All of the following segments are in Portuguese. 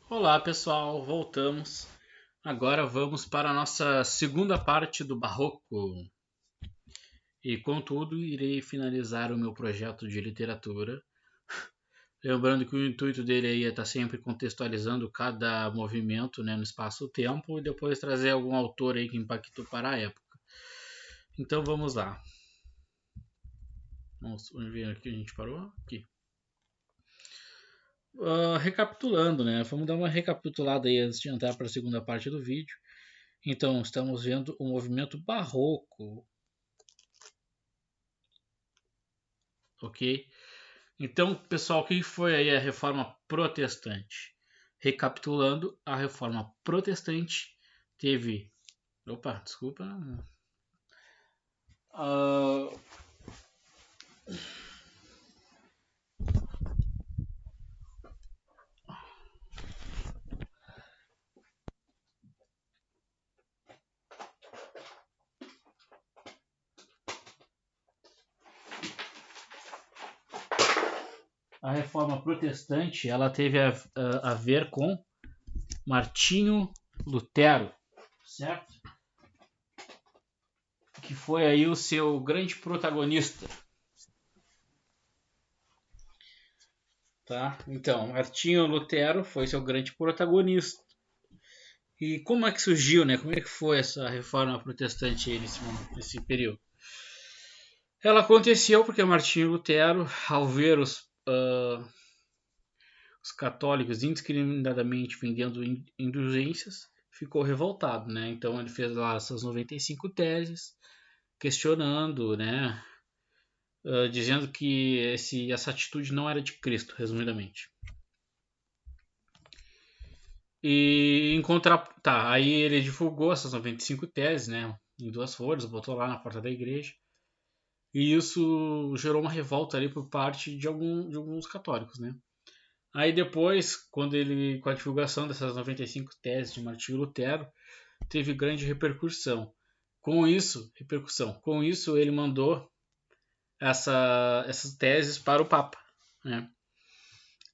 Olá pessoal, voltamos. Agora vamos para a nossa segunda parte do Barroco. E contudo, irei finalizar o meu projeto de literatura. Lembrando que o intuito dele aí é estar sempre contextualizando cada movimento, né, no espaço-tempo e depois trazer algum autor aí que impactou para a época. Então vamos lá. Vamos ver aqui, a gente parou? Aqui. Recapitulando, né? Vamos dar uma recapitulada aí antes de entrar para a segunda parte do vídeo. Então, estamos vendo o movimento barroco, ok? Então, pessoal, o que foi aí a reforma protestante? Recapitulando, a reforma protestante teve. Opa, desculpa. Uh, a reforma protestante ela teve a ver com Martinho Lutero, certo? Que foi aí o seu grande protagonista. Tá? Então, Martinho Lutero foi seu grande protagonista. E como é que surgiu, né? Como é que foi essa reforma protestante aí nesse período? Ela aconteceu porque Martinho Lutero, ao ver os católicos indiscriminadamente vendendo indulgências, ficou revoltado, né? Então ele fez lá essas 95 teses, questionando, né? Dizendo que essa atitude não era de Cristo, resumidamente. E encontrar. Tá, aí ele divulgou essas 95 teses, né? Em duas folhas, botou lá na porta da igreja. E isso gerou uma revolta ali por parte de alguns católicos, né? Aí depois, com a divulgação dessas 95 teses de Martinho Lutero, teve grande repercussão. Com isso ele mandou essas teses para o Papa, né?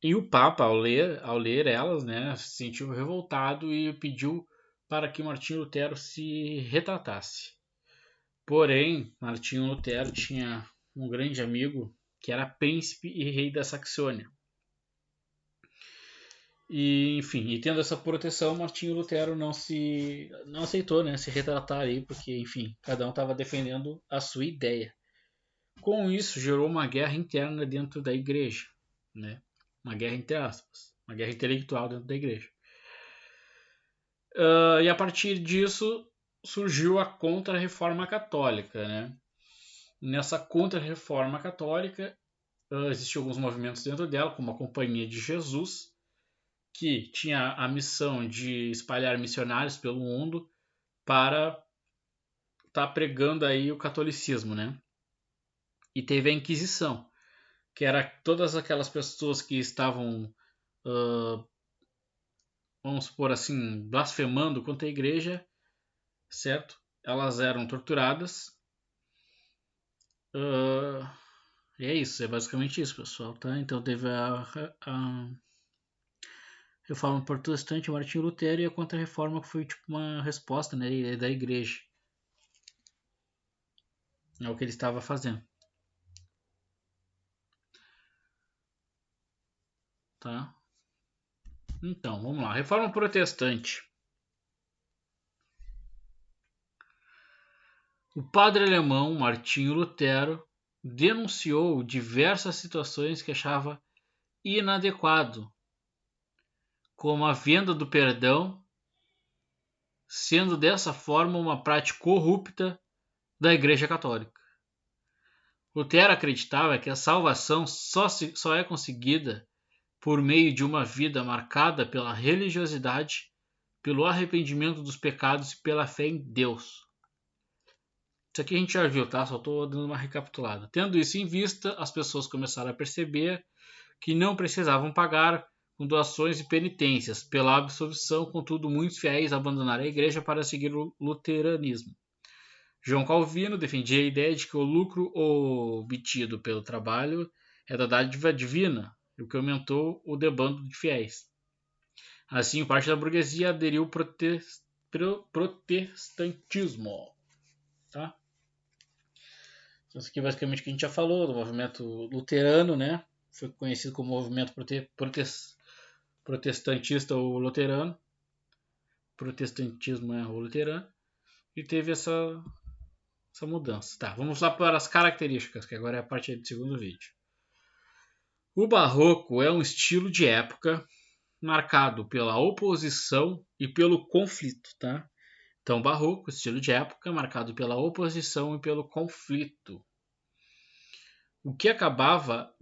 E o Papa, ao ler elas, né, se sentiu revoltado e pediu para que Martinho Lutero se retratasse. Porém, Martinho Lutero tinha um grande amigo que era príncipe e rei da Saxônia. E, enfim, e tendo essa proteção, Martinho Lutero não aceitou, né, se retratar aí, porque, enfim, cada um estava defendendo a sua ideia. Com isso, gerou uma guerra interna dentro da igreja, né? Uma guerra entre aspas, uma guerra intelectual dentro da igreja. E a partir disso surgiu a Contra-Reforma Católica, né? Nessa Contra-Reforma Católica existiam alguns movimentos dentro dela, como a Companhia de Jesus, que tinha a missão de espalhar missionários pelo mundo para estar pregando aí o catolicismo, né? E teve a Inquisição, que era todas aquelas pessoas que estavam, uh, vamos supor assim, blasfemando contra a igreja, certo? Elas eram torturadas. Uh, e é isso, é basicamente isso, pessoal, tá? Então teve a Reforma Protestante, Martinho Lutero, e a Contra-Reforma, que foi tipo uma resposta, né, da igreja ao que ele estava fazendo, tá? Então, vamos lá. Reforma Protestante. O padre alemão Martinho Lutero denunciou diversas situações que achava inadequado, como a venda do perdão, sendo dessa forma uma prática corrupta da Igreja Católica. Lutero acreditava que a salvação só é conseguida por meio de uma vida marcada pela religiosidade, pelo arrependimento dos pecados e pela fé em Deus. Isso aqui a gente já viu, tá? Só estou dando uma recapitulada. Tendo isso em vista, as pessoas começaram a perceber que não precisavam pagar com doações e penitências pela absolvição, contudo, muitos fiéis abandonaram a igreja para seguir o luteranismo. João Calvino defendia a ideia de que o lucro obtido pelo trabalho é da dádiva divina, o que aumentou o debando de fiéis. Assim, parte da burguesia aderiu ao protestantismo. Tá? Então, isso aqui é basicamente o que a gente já falou do movimento luterano, né? Foi conhecido como movimento protestantista ou luterano. Protestantismo é o luterano. E teve essa mudança. Tá, vamos lá para as características, que agora é a parte do segundo vídeo. O barroco é um estilo de época marcado pela oposição e pelo conflito, tá? Então, barroco, estilo de época marcado pela oposição e pelo conflito. O que acaba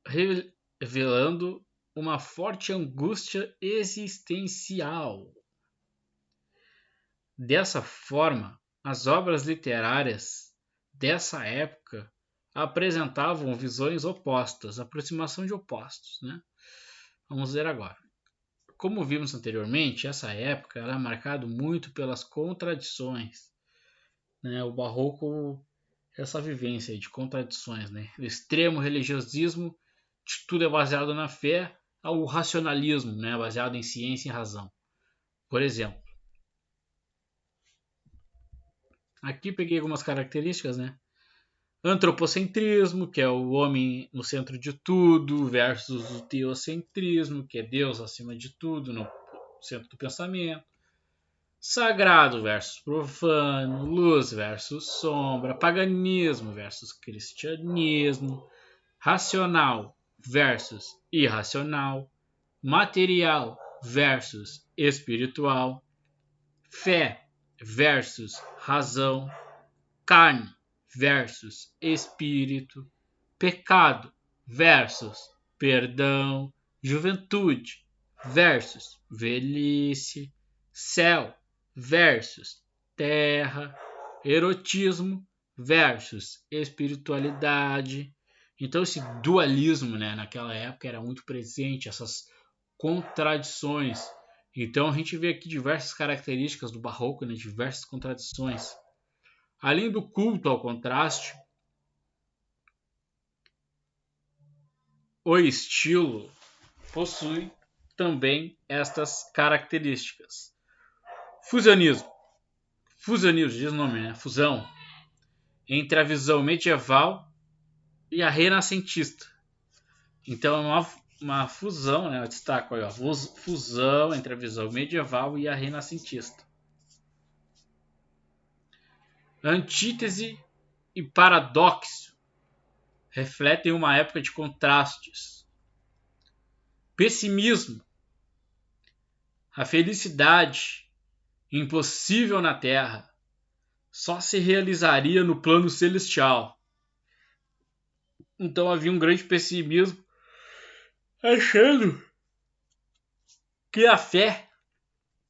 revelando uma forte angústia existencial. Dessa forma, as obras literárias dessa época apresentavam visões opostas, aproximação de opostos, né? Vamos ver agora. Como vimos anteriormente, essa época era marcada muito pelas contradições, né? O barroco é essa vivência de contradições, né? O extremo religiosismo, de tudo é baseado na fé, ao racionalismo, né? Baseado em ciência e razão. Por exemplo, aqui peguei algumas características, né? Antropocentrismo, que é o homem no centro de tudo, versus o teocentrismo, que é Deus acima de tudo, no centro do pensamento. Sagrado versus profano, luz versus sombra, paganismo versus cristianismo, racional versus irracional, material versus espiritual, fé versus razão, carne versus espírito, pecado versus perdão, juventude versus velhice, céu versus terra, erotismo versus espiritualidade. Então esse dualismo, né, naquela época era muito presente, essas contradições. Então a gente vê aqui diversas características do barroco, né, diversas contradições. Além do culto ao contraste, o estilo possui também estas características. Fusionismo. Fusionismo, diz o nome, né? Fusão. Entre a visão medieval e a renascentista. Então é uma fusão, né? Eu destaco aí, ó, fusão entre a visão medieval e a renascentista. Antítese e paradoxo refletem uma época de contrastes. Pessimismo. A felicidade, impossível na Terra, só se realizaria no plano celestial. Então havia um grande pessimismo, achando que a fé,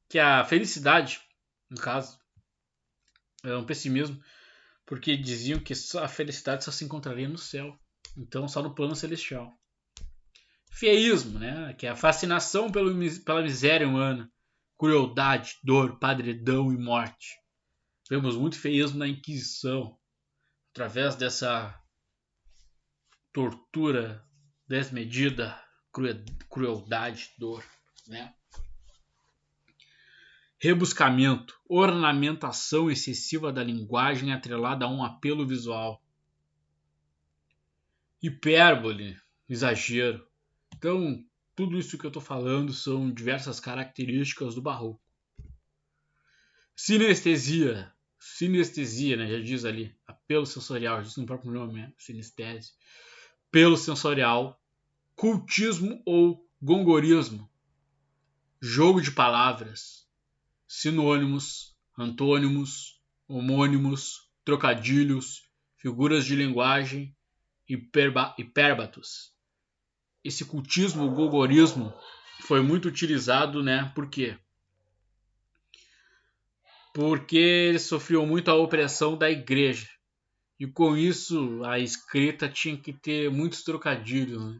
que a felicidade, no caso, é um pessimismo, porque diziam que a felicidade só se encontraria no céu, então só no plano celestial. Feísmo, né? Que é a fascinação pela miséria humana, crueldade, dor, padridão e morte. Vemos muito feísmo na Inquisição, através dessa tortura desmedida, crueldade, dor, né? Rebuscamento, ornamentação excessiva da linguagem atrelada a um apelo visual. Hipérbole, exagero. Então, tudo isso que eu estou falando são diversas características do barroco. Sinestesia, né? Já diz ali, apelo sensorial, diz no próprio nome, né? Sinestese. Apelo sensorial, cultismo ou gongorismo, jogo de palavras, sinônimos, antônimos, homônimos, trocadilhos, figuras de linguagem, hipérbatos. Esse cultismo, o gongorismo, foi muito utilizado, né? Por quê? Porque eles sofriam muito a opressão da igreja. E com isso, a escrita tinha que ter muitos trocadilhos, né?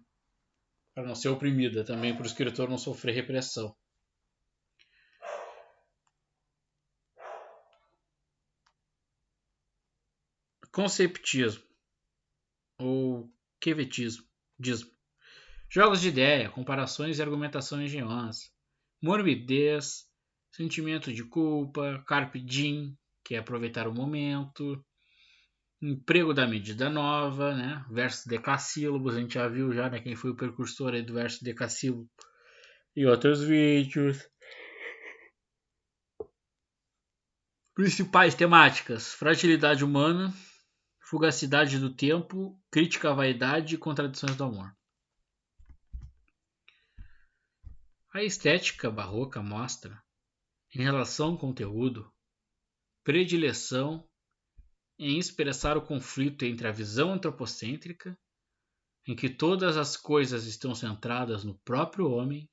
Para não ser oprimida, também para o escritor não sofrer repressão. Conceptismo ou quevetismo. Jogos de ideia, comparações e argumentação engenhosa. morbidez, sentimento de culpa, carpe diem, que é aproveitar o momento, emprego da medida nova, né? Versos decassílabos, a gente já viu já, né, quem foi o precursor aí do verso decassílabo e outros vídeos. Principais temáticas: fragilidade humana, fugacidade do tempo, crítica à vaidade e contradições do amor. A estética barroca mostra, em relação ao conteúdo, predileção em expressar o conflito entre a visão antropocêntrica, em que todas as coisas estão centradas no próprio homem,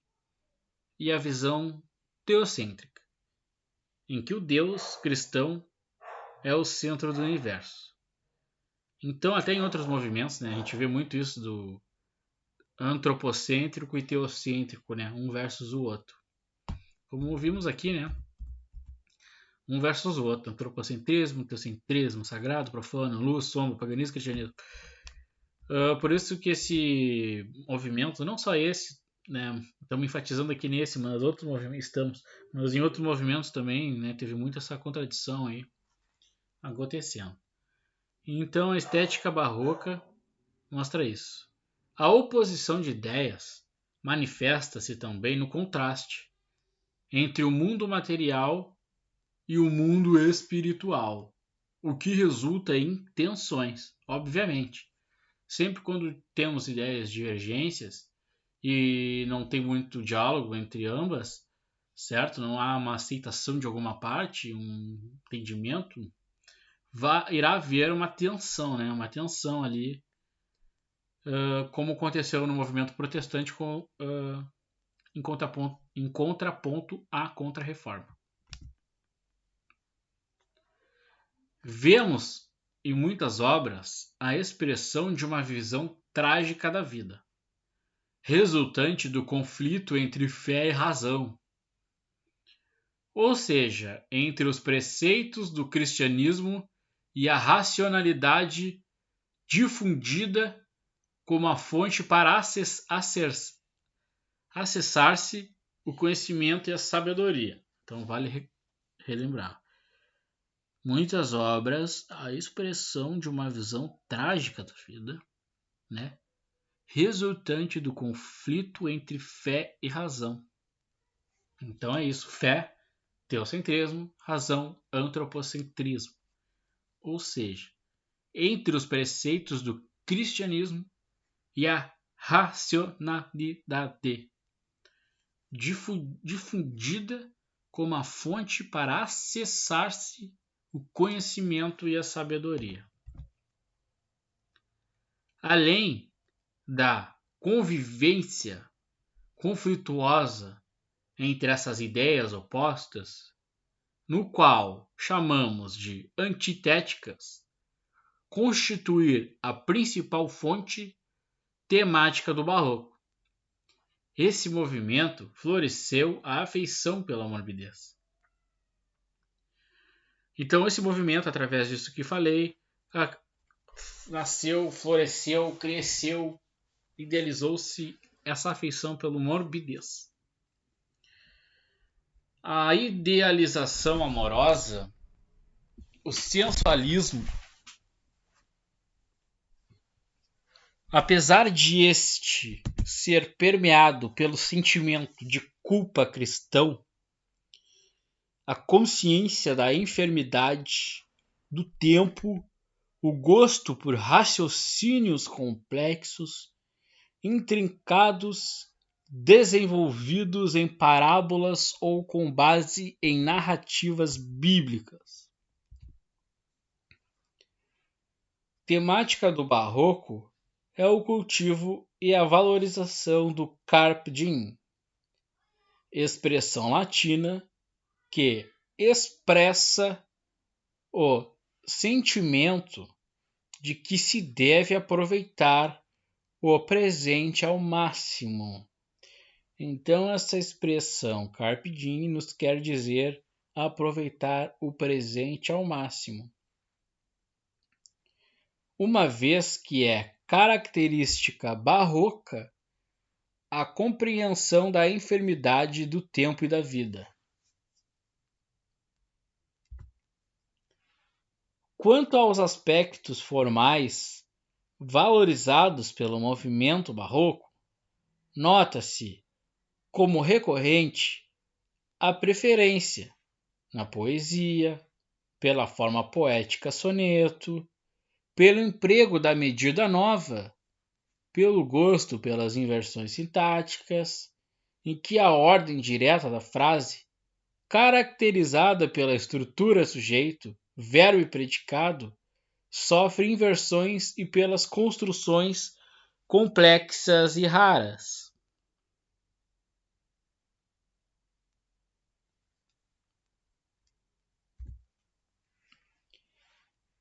e a visão teocêntrica, em que o Deus cristão é o centro do universo. Então, até em outros movimentos, né, a gente vê muito isso do antropocêntrico e teocêntrico, né, um versus o outro. Como vimos aqui, né, um versus o outro, antropocentrismo, teocentrismo, sagrado, profano, luz, sombra, paganismo, cristianismo. Por isso que esse movimento, não só esse, né, estamos enfatizando aqui nesse, mas outros movimentos mas em outros movimentos também, né, teve muito essa contradição aí acontecendo. Então a estética barroca mostra isso. A oposição de ideias manifesta-se também no contraste entre o mundo material e o mundo espiritual, o que resulta em tensões, obviamente. Sempre quando temos ideias divergências e não tem muito diálogo entre ambas, certo? Não há uma aceitação de alguma parte, um entendimento, irá haver uma tensão, né? Uma tensão ali, como aconteceu no movimento protestante em contraponto à Contra-Reforma. Vemos em muitas obras a expressão de uma visão trágica da vida, resultante do conflito entre fé e razão, ou seja, entre os preceitos do cristianismo e a racionalidade difundida como a fonte para acessar-se o conhecimento e a sabedoria. Então vale relembrar. Muitas obras, a expressão de uma visão trágica da vida, né? Resultante do conflito entre fé e razão. Então é isso, fé, teocentrismo, razão, antropocentrismo. Ou seja, entre os preceitos do cristianismo e a racionalidade, difundida como a fonte para acessar-se o conhecimento e a sabedoria. Além da convivência conflituosa entre essas ideias opostas, no qual chamamos de antitéticas, constituir a principal fonte temática do Barroco. Esse movimento floresceu a afeição pela morbidez. Então, esse movimento, através disso que falei, nasceu, floresceu, cresceu, idealizou-se essa afeição pelo morbidez. A idealização amorosa, o sensualismo, apesar de este ser permeado pelo sentimento de culpa cristão, a consciência da enfermidade, do tempo, o gosto por raciocínios complexos, intrincados, desenvolvidos em parábolas ou com base em narrativas bíblicas. Temática do Barroco é o cultivo e a valorização do carpe diem, expressão latina que expressa o sentimento de que se deve aproveitar o presente ao máximo. Então, essa expressão carpe diem nos quer dizer aproveitar o presente ao máximo. Uma vez que é característica barroca a compreensão da enfermidade, do tempo e da vida. Quanto aos aspectos formais valorizados pelo movimento barroco, nota-se como recorrente a preferência na poesia, pela forma poética soneto, pelo emprego da medida nova, pelo gosto pelas inversões sintáticas, em que a ordem direta da frase, caracterizada pela estrutura sujeito, verbo e predicado, sofre inversões e pelas construções complexas e raras.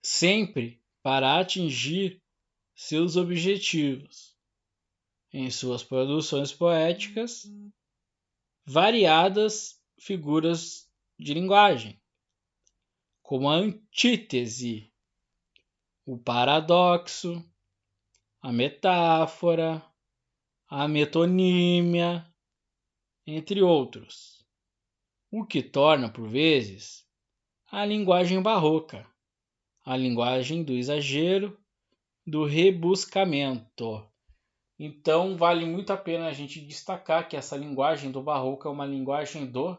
Sempre para atingir seus objetivos. Em suas produções poéticas, variadas figuras de linguagem, como a antítese, o paradoxo, a metáfora, a metonímia, entre outros, o que torna, por vezes, a linguagem barroca, a linguagem do exagero, do rebuscamento. Então, vale muito a pena a gente destacar que essa linguagem do barroco é uma linguagem do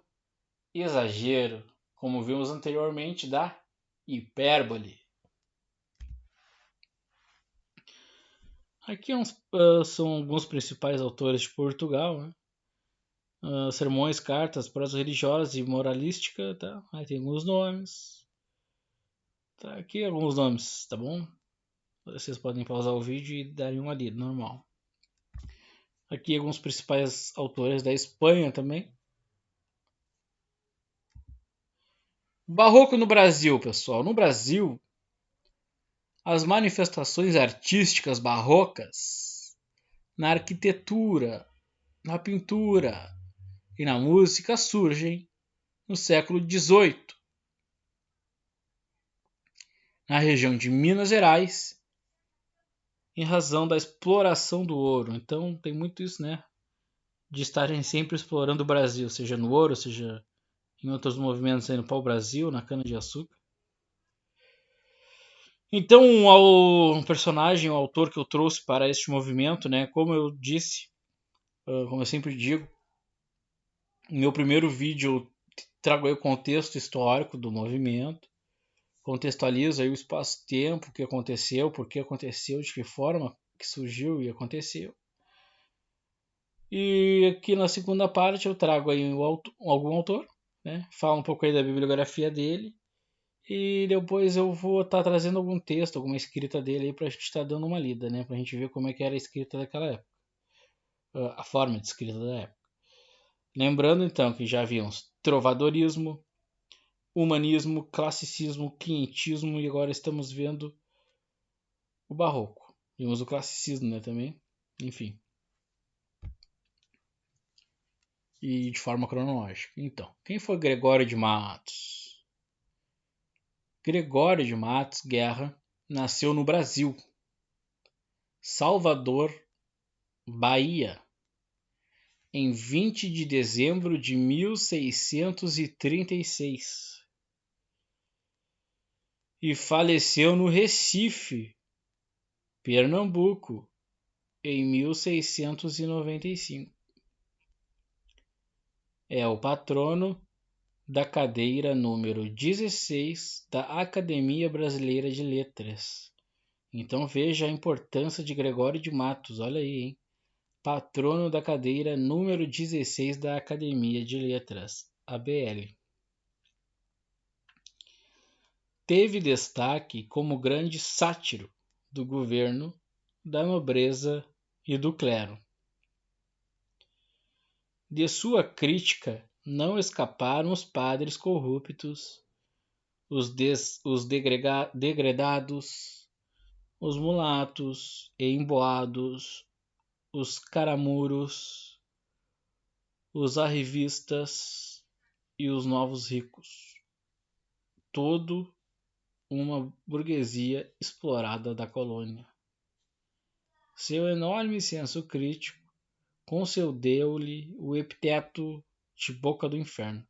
exagero, como vimos anteriormente, da hipérbole. Aqui são alguns principais autores de Portugal, né? Sermões, cartas, prosa religiosa e moralística, tá? Aí tem alguns nomes. Tá aqui alguns nomes, tá bom? Vocês podem pausar o vídeo e darem uma lida, normal. Aqui alguns principais autores da Espanha também. Barroco no Brasil, pessoal. No Brasil, as manifestações artísticas barrocas na arquitetura, na pintura e na música surgem no século XVIII, na região de Minas Gerais, em razão da exploração do ouro. Então tem muito isso, né? De estarem sempre explorando o Brasil, seja no ouro, seja em outros movimentos aí no pau-brasil, na cana-de-açúcar. Então, o personagem, o autor que eu trouxe para este movimento, né? Como eu disse, como eu sempre digo, no meu primeiro vídeo eu trago aí o contexto histórico do movimento, contextualizo aí o espaço-tempo, o que aconteceu, por que aconteceu, de que forma que surgiu e aconteceu. E aqui na segunda parte eu trago aí algum autor, né? Falo um pouco aí da bibliografia dele e depois eu vou estar trazendo algum texto, alguma escrita dele aí pra gente estar dando uma lida, né? Pra gente ver como é que era a escrita daquela época, a forma de escrita da época. Lembrando então que já havíamos trovadorismo, humanismo, classicismo, quinhentismo e agora estamos vendo o barroco. Vimos o classicismo, né, também. Enfim. E de forma cronológica. Então, quem foi Gregório de Matos? Gregório de Matos Guerra nasceu no Brasil, Salvador, Bahia, em 20 de dezembro de 1636 e faleceu no Recife, Pernambuco, em 1695. É o patrono da cadeira número 16 da Academia Brasileira de Letras. Então veja a importância de Gregório de Matos, olha aí, hein? Patrono da cadeira número 16 da Academia de Letras, ABL. Teve destaque como grande sátiro do governo, da nobreza e do clero. De sua crítica não escaparam os padres corruptos, os degredados, os mulatos e emboados, os caramuros, os arrivistas e os novos ricos. Todo uma burguesia explorada da colônia. Seu enorme senso crítico concedeu-lhe o epiteto de Boca do Inferno.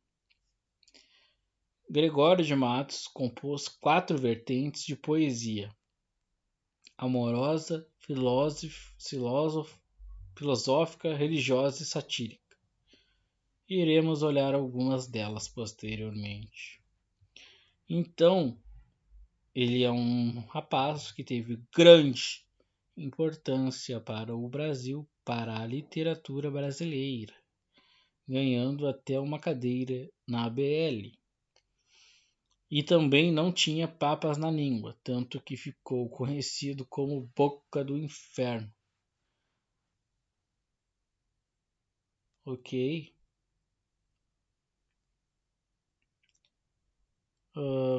Gregório de Matos compôs 4 vertentes de poesia: amorosa, filosófica, religiosa e satírica. Iremos olhar algumas delas posteriormente. Então, ele é um rapaz que teve grande importância para o Brasil, para a literatura brasileira, ganhando até uma cadeira na ABL. E também não tinha papas na língua, tanto que ficou conhecido como Boca do Inferno. Ok?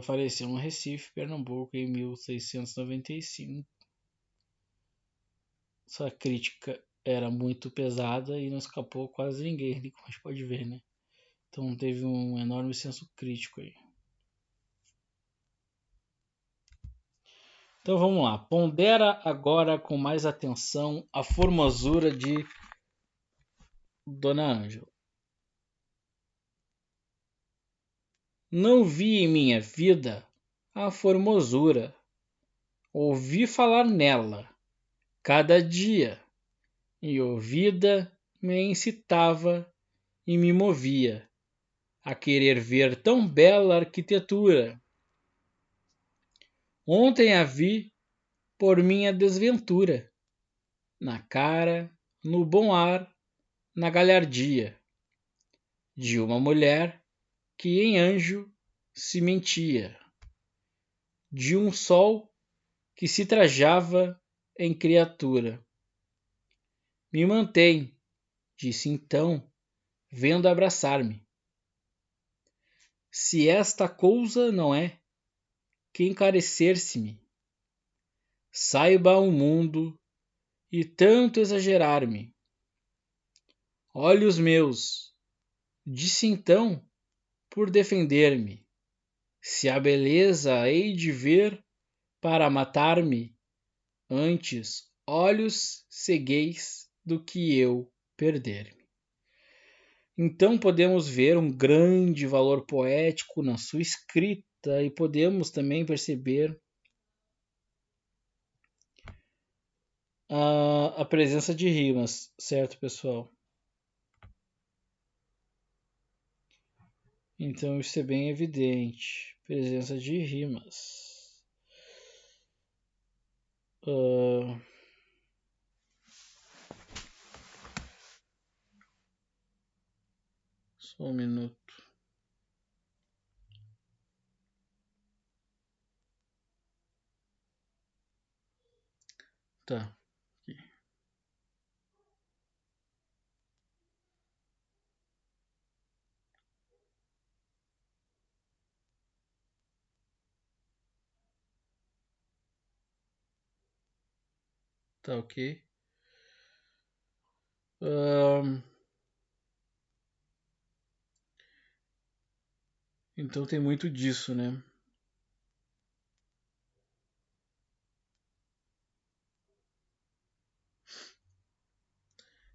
Faleceu no Recife, Pernambuco, em 1695. Sua crítica era muito pesada e não escapou quase ninguém, como a gente pode ver, né? Então teve um enorme senso crítico aí. Então vamos lá. Pondera agora com mais atenção a formosura de Dona Ângela. Não vi em minha vida a formosura. Ouvi falar nela cada dia, e ouvida me incitava e me movia a querer ver tão bela arquitetura. Ontem a vi por minha desventura, na cara, no bom ar, na galhardia de uma mulher que em anjo se mentia, de um sol que se trajava em criatura. Me mantém, disse então, vendo abraçar-me. Se esta cousa não é que encarecer-se-me, saiba o mundo e tanto exagerar-me. Olhos meus, disse então, por defender-me, se a beleza hei de ver para matar-me, antes olhos cegueis do que eu perder-me. Então podemos ver um grande valor poético na sua escrita e podemos também perceber a presença de rimas, certo, pessoal? Então isso é bem evidente. Presença de rimas. Só um minuto. Tá. Aqui. Tá ok. Então tem muito disso, né?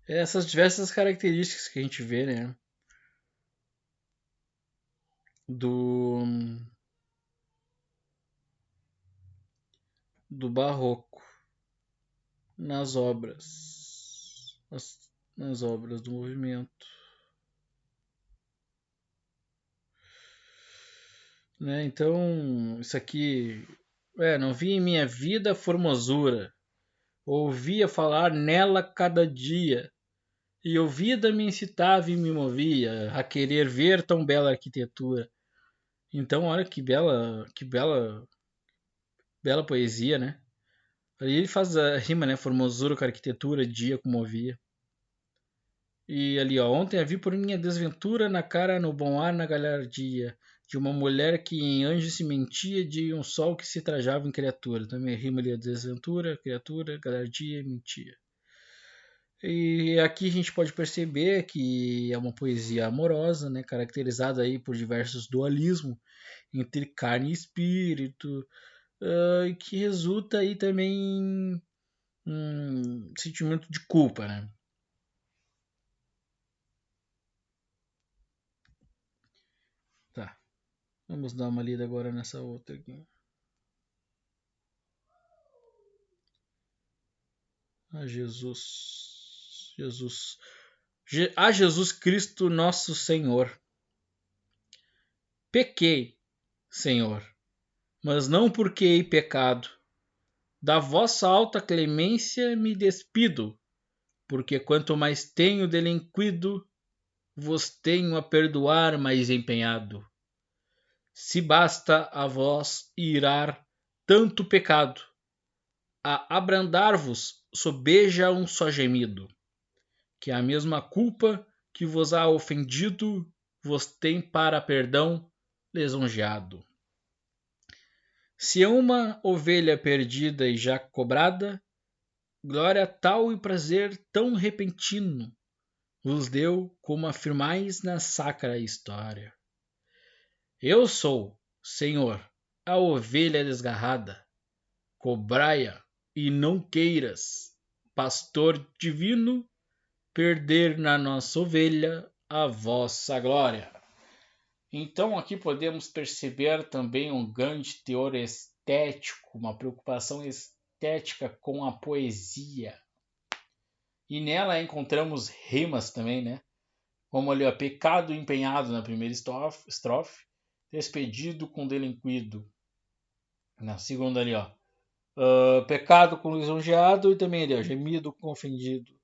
Essas diversas características que a gente vê, né? Do barroco nas obras. Nas obras do movimento. Né? Então, isso aqui. Não vi em minha vida formosura. Ouvia falar nela cada dia. E ouvida me incitava e me movia a querer ver tão bela arquitetura. Então, olha que bela poesia, né? Ali ele faz a rima, né? Formosura com arquitetura, dia comovia. E ali, ó, ontem a vi por minha desventura na cara, no bom ar, na galhardia, de uma mulher que em anjo se mentia, de um sol que se trajava em criatura. Também rima ali a desventura, criatura, galhardia, mentia. E aqui a gente pode perceber que é uma poesia amorosa, né, caracterizada aí por diversos dualismos entre carne e espírito, que resulta aí também em um sentimento de culpa, né? Vamos dar uma lida agora nessa outra aqui. A Jesus. A Jesus Cristo nosso Senhor. Pequei, Senhor, mas não porque hei pecado. Da vossa alta clemência me despido, porque quanto mais tenho delinquido, vos tenho a perdoar mais empenhado. Se basta a vós irar tanto pecado, a abrandar-vos sobeja um só gemido, que a mesma culpa que vos há ofendido vos tem para perdão lisonjeado. Se é uma ovelha perdida e já cobrada, glória tal e prazer tão repentino vos deu como afirmais na sacra história. Eu sou, Senhor, a ovelha desgarrada, cobrai-a e não queiras, pastor divino, perder na nossa ovelha a vossa glória. Então aqui podemos perceber também um grande teor estético, uma preocupação estética com a poesia. E nela encontramos rimas também, né? Como ali, ó, pecado empenhado na primeira estrofe, despedido com delinquido. Na segunda ali, ó, pecado com lisonjeado e também ali, ó, gemido com ofendido.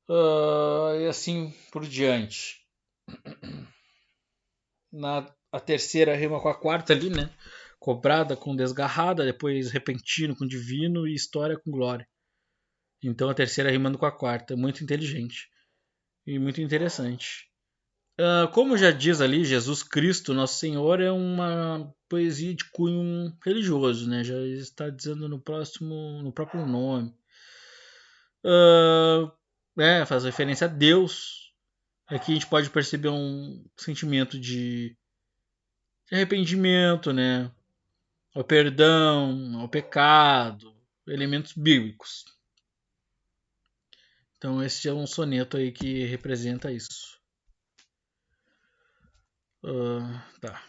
E assim por diante. A terceira rima com a quarta ali, né? Cobrada com desgarrada, depois repentino com divino e história com glória. Então a terceira rimando com a quarta. Muito inteligente e muito interessante. Como já diz ali, Jesus Cristo, Nosso Senhor, é uma poesia de cunho religioso, né? Já está dizendo no próprio nome. Faz referência a Deus. Aqui a gente pode perceber um sentimento de arrependimento, né? Ao perdão, ao pecado, elementos bíblicos. Então esse é um soneto aí que representa isso. Tá.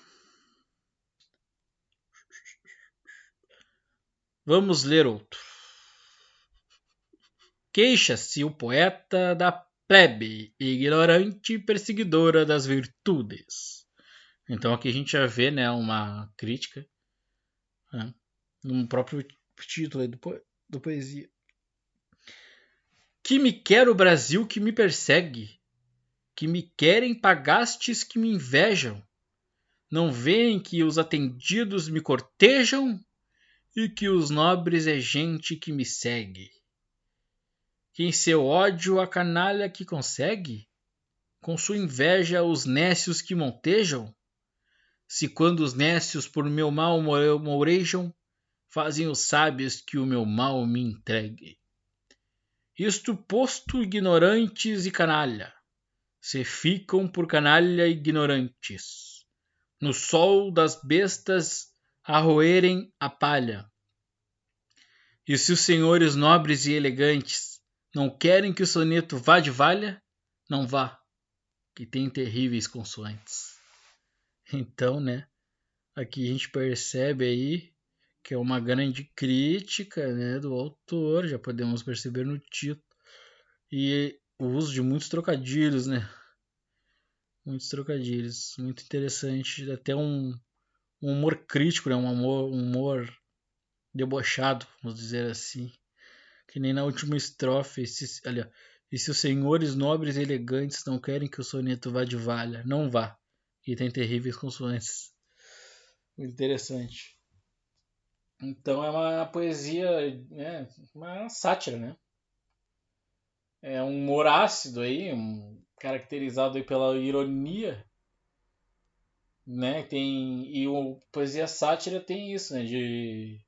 Vamos ler outro. Queixa-se o poeta da plebe, ignorante e perseguidora das virtudes. Então aqui a gente já vê, né, uma crítica, né, no próprio título do poesia. Que me quer o Brasil que me persegue, que me querem pagastes que me invejam. Não veem que os atendidos me cortejam e que os nobres é gente que me segue. Que em seu ódio a canalha que consegue, com sua inveja os nécios que montejam, se quando os nécios por meu mal mourejam, fazem os sábios que o meu mal me entregue. Isto posto ignorantes e canalha, se ficam por canalha ignorantes, no sol das bestas a roerem a palha. E se os senhores nobres e elegantes não querem que o soneto vá de valha, não vá, que tem terríveis consoantes. Então, né, aqui a gente percebe aí que é uma grande crítica, né, do autor, já podemos perceber no título, e o uso de muitos trocadilhos, né, muitos trocadilhos, muito interessante, até um humor crítico, né, um humor debochado, vamos dizer assim, que nem na última estrofe, e se os senhores nobres e elegantes não querem que o soneto vá de valha, não vá, e tem terríveis consoantes. Muito interessante. Então é uma poesia, né, uma sátira, né? É um humor ácido aí, caracterizado aí pela ironia, né? E o poesia sátira tem isso, né? De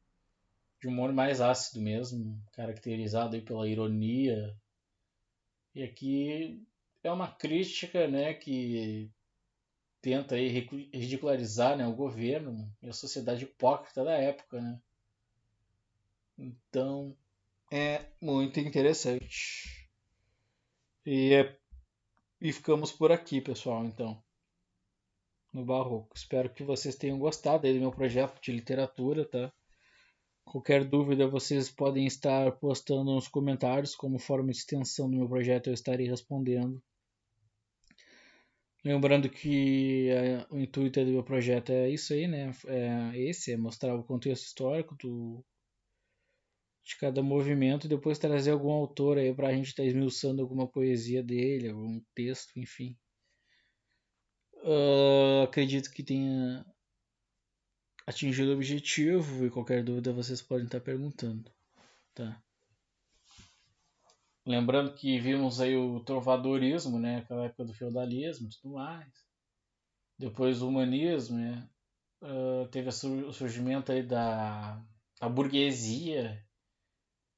humor mais ácido mesmo, caracterizado aí pela ironia. E aqui é uma crítica, né, que tenta aí ridicularizar, né, o governo e a sociedade hipócrita da época, né? Então é muito interessante. E ficamos por aqui, pessoal, então. no Barroco. Espero que vocês tenham gostado aí do meu projeto de literatura, tá? Qualquer dúvida vocês podem estar postando nos comentários, como forma de extensão do meu projeto eu estarei respondendo. Lembrando que o intuito do meu projeto é isso aí, né? É mostrar o contexto histórico de cada movimento e depois trazer algum autor aí pra gente estar esmiuçando alguma poesia dele, algum texto, enfim. Acredito que tenha atingido o objetivo e qualquer dúvida vocês podem estar perguntando, tá? Lembrando que vimos aí o trovadorismo, né? Aquela época do feudalismo e tudo mais. Depois o humanismo, né? Teve o surgimento aí da burguesia,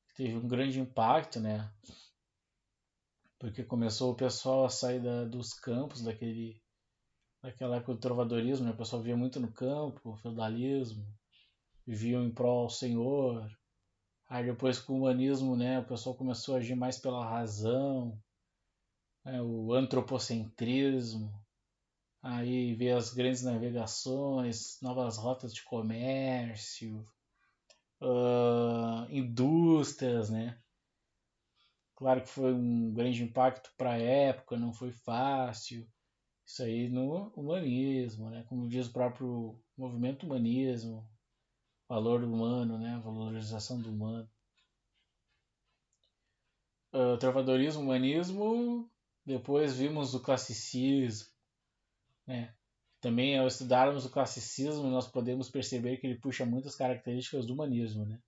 que teve um grande impacto, né? Porque começou o pessoal a sair dos campos, daquela época do trovadorismo, né? O pessoal vivia muito no campo, feudalismo, viviam em prol ao senhor. Aí depois com o humanismo, né? O pessoal começou a agir mais pela razão, né? O antropocentrismo. Aí veio as grandes navegações, novas rotas de comércio, indústrias, né? Claro que foi um grande impacto para a época, não foi fácil. Isso aí no humanismo, né? Como diz o próprio movimento humanismo, valor humano, né? Valorização do humano. Trovadorismo, humanismo, depois vimos o classicismo, né? Também ao estudarmos o classicismo nós podemos perceber que ele puxa muitas características do humanismo, né?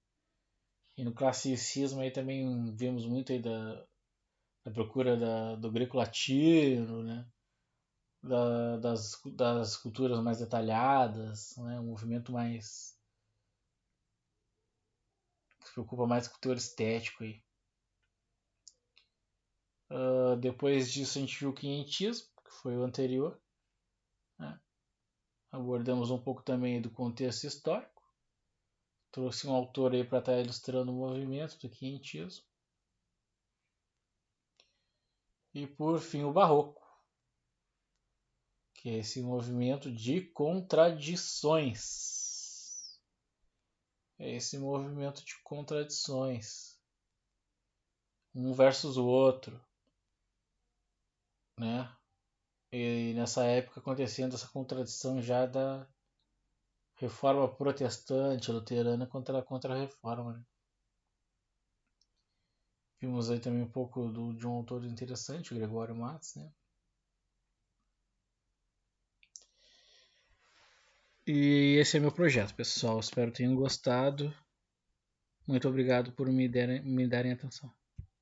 E no classicismo aí também vemos muito aí da procura do greco-latino, né? Das culturas mais detalhadas, né? Um movimento mais que se preocupa mais com o teor estético aí. Depois disso a gente viu o quinhentismo, que foi o anterior, né? Abordamos um pouco também do contexto histórico. Trouxe um autor aí para estar ilustrando o movimento do quinhentismo. E por fim o barroco, que é esse movimento de contradições. É esse movimento de contradições. Um versus o outro, né? E nessa época acontecendo essa contradição já da reforma protestante, luterana contra a contra-reforma, né? Vimos aí também um pouco de um autor interessante, o Gregório Matos, né? E esse é meu projeto, pessoal. Espero que tenham gostado. Muito obrigado por me darem atenção.